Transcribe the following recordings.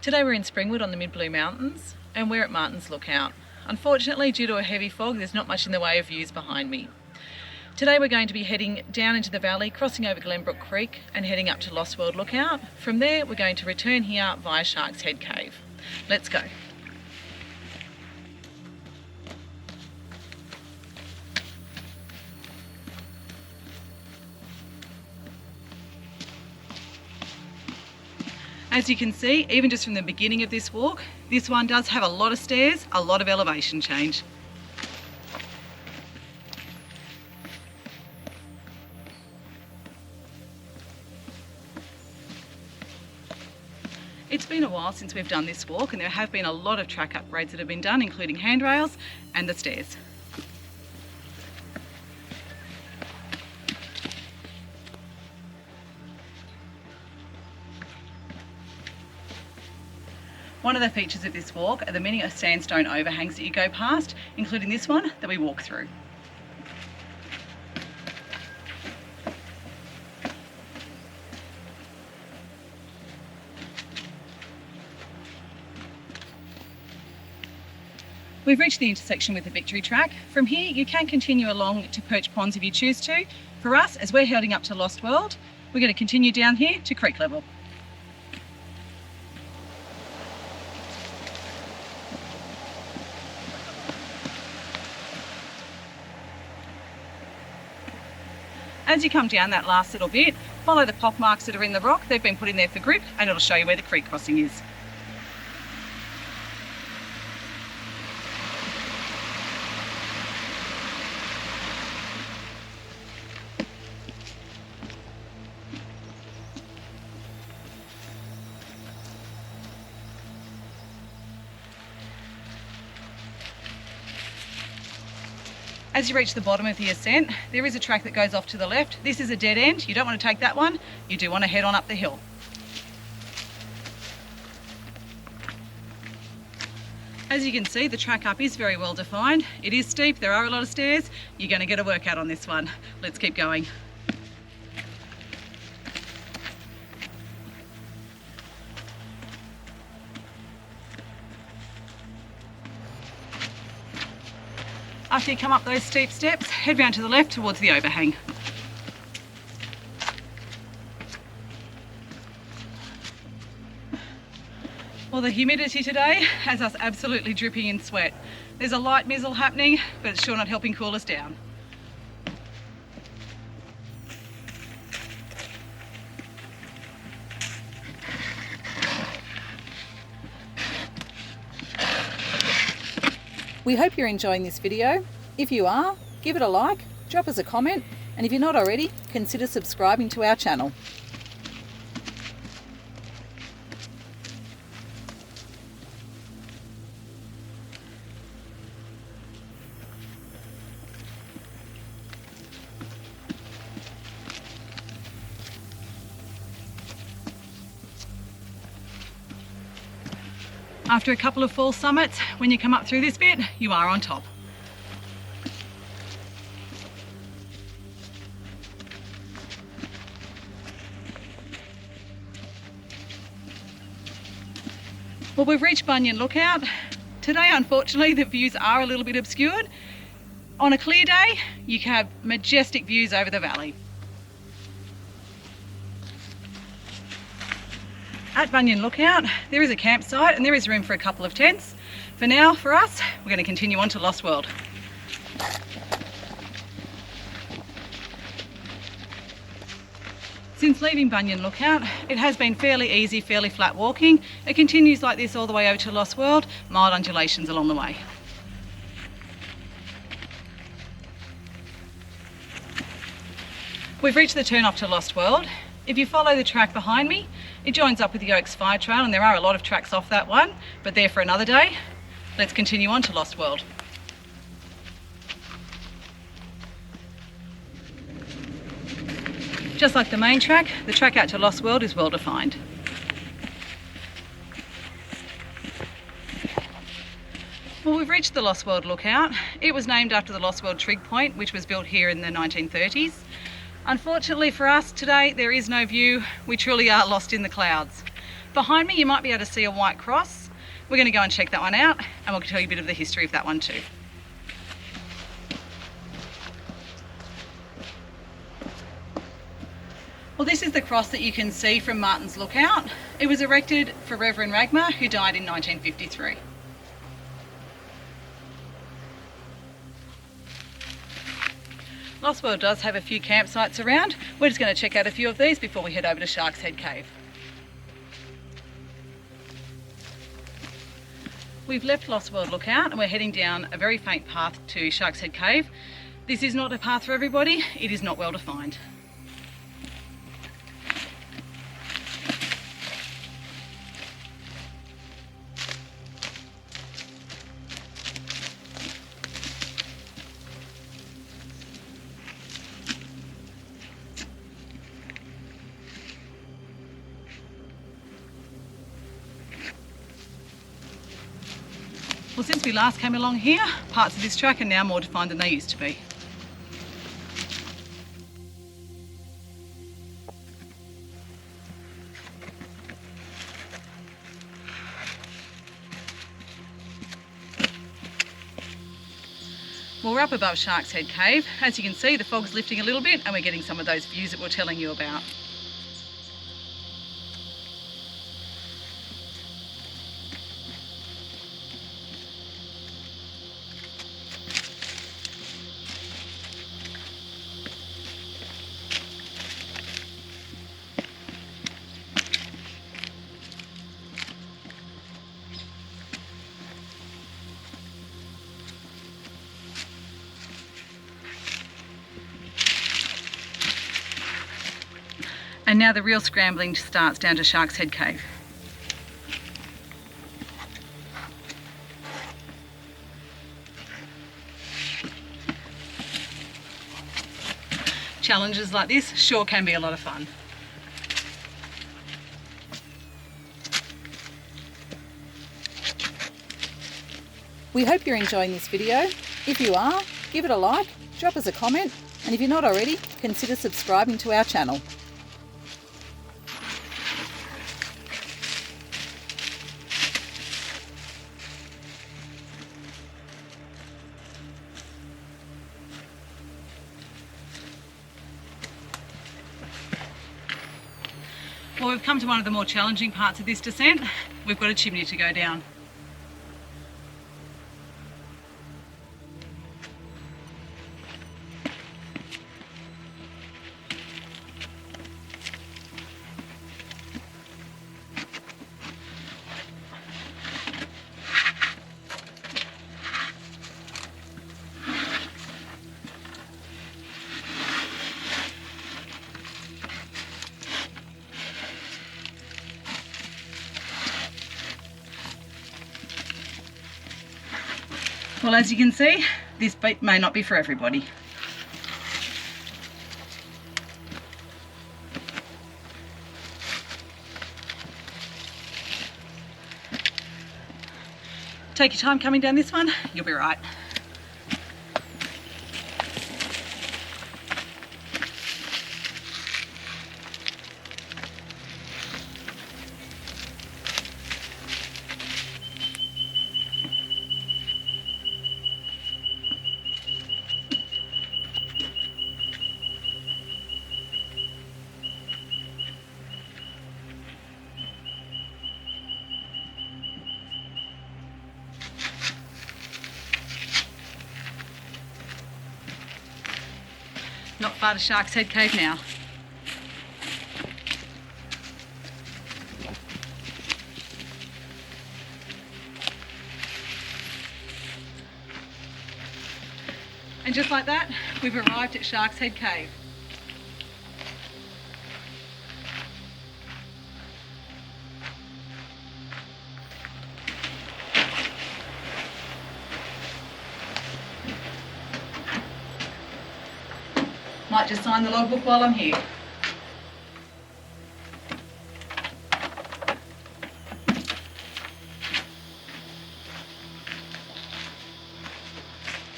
Today we're in Springwood on the Mid-Blue Mountains and we're at Bunyan Lookout. Unfortunately, due to a heavy fog, there's not much in the way of views behind me. Today we're going to be heading down into the valley, crossing over Glenbrook Creek and heading up to Lost World Lookout. From there we're going to return here via Shark's Head Cave. Let's go. As you can see, even just from the beginning of this walk, this one does have a lot of stairs, a lot of elevation change. It's been a while since we've done this walk and there have been a lot of track upgrades that have been done, including handrails and the stairs. One of the features of this walk are the many sandstone overhangs that you go past, including this one that we walk through. We've reached the intersection with the Victory Track. From here you can continue along to Perch Ponds if you choose to. For us, as we're heading up to Lost World, we're going to continue down here to creek level. As you come down that last little bit, follow the pock marks that are in the rock. They've been put in there for grip and it'll show you where the creek crossing is. As you reach the bottom of the ascent, there is a track that goes off to the left. This is a dead end. You don't want to take that one. You do want to head on up the hill. As you can see, the track up is very well defined. It is steep. There are a lot of stairs. You're going to get a workout on this one. Let's keep going. After you come up those steep steps, head round to the left towards the overhang. Well, the humidity today has us absolutely dripping in sweat. There's a light mizzle happening, but it's sure not helping cool us down. We hope you're enjoying this video. If you are, give it a like, drop us a comment, and if you're not already, consider subscribing to our channel. After a couple of false summits, when you come up through this bit, you are on top. Well, we've reached Bunyan Lookout. Today, unfortunately, the views are a little bit obscured. On a clear day, you can have majestic views over the valley. At Bunyan Lookout, there is a campsite and there is room for a couple of tents. For now, for us, we're going to continue on to Lost World. Since leaving Bunyan Lookout, it has been fairly easy, fairly flat walking. It continues like this all the way over to Lost World, mild undulations along the way. We've reached the turn off to Lost World. If you follow the track behind me, it joins up with the Oaks Fire Trail, and there are a lot of tracks off that one, but they're for another day. Let's continue on to Lost World. Just like the main track, the track out to Lost World is well defined. Well, we've reached the Lost World Lookout. It was named after the Lost World Trig Point, which was built here in the 1930s. Unfortunately for us today, there is no view. We truly are lost in the clouds. Behind me you might be able to see a white cross. We're going to go and check that one out, and we'll tell you a bit of the history of that one too. Well, this is the cross that you can see from Martin's Lookout. It was erected for Reverend Ragma, who died in 1953. Lost World does have a few campsites around. We're just going to check out a few of these before we head over to Shark's Head Cave. We've left Lost World Lookout and we're heading down a very faint path to Shark's Head Cave. This is not a path for everybody. It is not well defined. Well, since we last came along here, parts of this track are now more defined than they used to be. Well, we're up above Shark's Head Cave. As you can see, the fog's lifting a little bit and we're getting some of those views that we're telling you about. And now the real scrambling starts down to Shark's Head Cave. Challenges like this sure can be a lot of fun. We hope you're enjoying this video. If you are, give it a like, drop us a comment, and if you're not already, consider subscribing to our channel. Well, we've come to one of the more challenging parts of this descent. We've got a chimney to go down. Well, as you can see, this bit may not be for everybody. Take your time coming down this one, you'll be right. Not far to Shark's Head Cave now. And just like that, we've arrived at Shark's Head Cave. Might just sign the logbook while I'm here.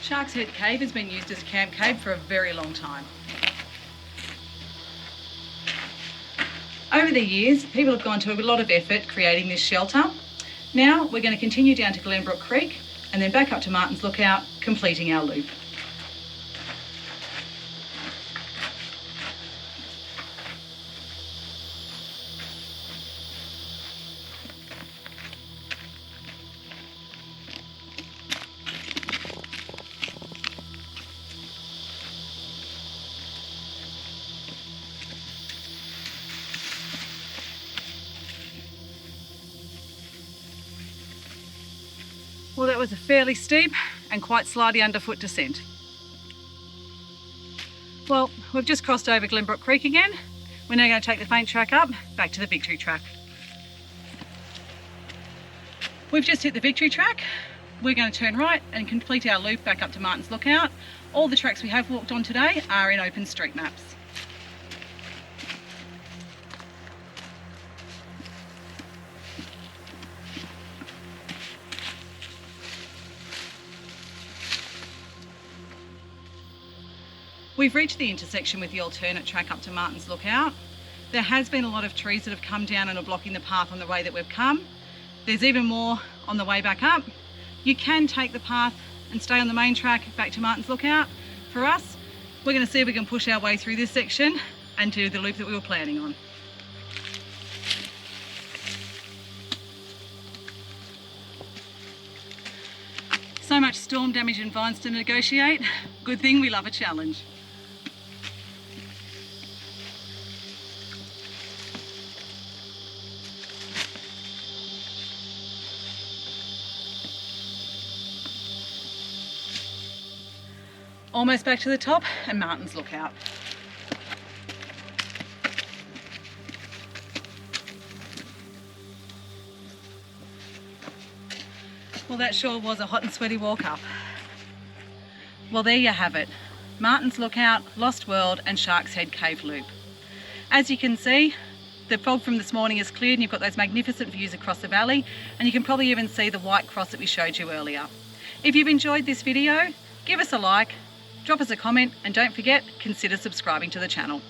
Shark's Head Cave has been used as a camp cave for a very long time. Over Over the years, people have gone to a lot of effort creating this shelter. Now we're going to continue down to Glenbrook Creek and then back up to Martin's Lookout, completing our loop. Well, that was a fairly steep and quite slightly underfoot descent. Well, we've just crossed over Glenbrook Creek again. We're now going to take the faint track up, back to the Victory track. We've just hit the Victory track. We're going to turn right and complete our loop back up to Martin's Lookout. All the tracks we have walked on today are in Open StreetMaps. We've reached the intersection with the alternate track up to Martin's Lookout. There has been a lot of trees that have come down and are blocking the path on the way that we've come. There's even more on the way back up. You can take the path and stay on the main track back to Martin's Lookout. For us, we're going to see if we can push our way through this section and do the loop that we were planning on. So much storm damage and vines to negotiate. Good thing we love a challenge. Almost back to the top and Martin's Lookout. Well, that sure was a hot and sweaty walk up. Well, there you have it. Martin's Lookout, Lost World and Shark's Head Cave Loop. As you can see, the fog from this morning is cleared and you've got those magnificent views across the valley, and you can probably even see the white cross that we showed you earlier. If you've enjoyed this video, give us a like, drop us a comment, and don't forget, consider subscribing to the channel.